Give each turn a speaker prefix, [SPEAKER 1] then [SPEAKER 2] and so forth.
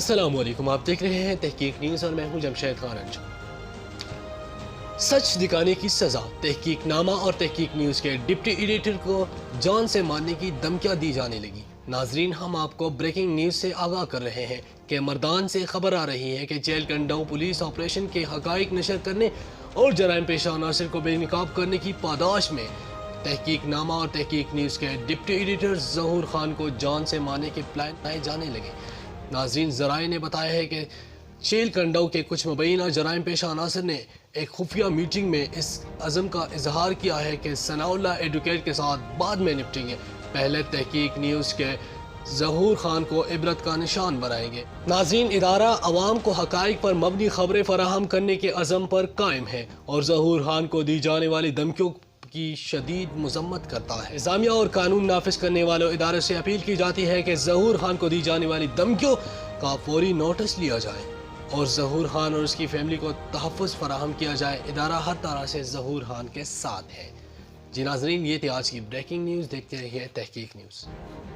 [SPEAKER 1] अस्सलाम वालेकुम, आप देख रहे हैं तहकीक न्यूज़ और मैं हूं जमशेद खान अंजुम। सच दिखाने की सज़ा, तहकीकनामा और तहकीक न्यूज़ के डिप्टी एडिटर को जान से मारने की धमकियां दी जाने लगी। नाजरीन, हम आपको ब्रेकिंग न्यूज़ से आगाह कर रहे हैं कि मर्दान से खबर आ रही है कि जेल कंडाऊ पुलिस ऑपरेशन के हकाइक नशर करने और जराइम पेशा अनासर को बेनकाब करने की पादाश में तहकीकनामा और तहकीक न्यूज़ के डिप्टी एडिटर ज़हूर खान को जान से मारने के प्लान बनाए जाने लगे। नाज़रीन, ज़राए ने बताया है कि जेल कंडाऊ के कुछ मुबैना जराइम पेशा अनासर ने एक खुफिया मीटिंग में इस अज़म का इजहार किया है कि सनाउल्लाह एडवोकेट के साथ बाद में निपटेंगे, पहले तहकीक न्यूज़ के ज़हूर खान को इबरत का निशान बनाएंगे। नाज़रीन, इदारा अवाम को हकाइक पर मबनी खबरें फराहम करने के अज़म पर कायम है और ज़हूर खान को दी जाने वाली धमकियों की शदीद मजम्मत करता है। इंतज़ामिया और कानून नाफिज करने वालों इदारे से अपील की जाती है कि ज़हूर खान को दी जाने वाली धमकियों का फौरी नोटिस लिया जाए और ज़हूर खान और उसकी फैमिली को तहफ़्फ़ुज़ फराहम किया जाए। इदारा हर तरह से ज़हूर खान के साथ है। जी नाज़रीन, ये थी आज की ब्रेकिंग न्यूज़। देखते रहिए तहकीक न्यूज़।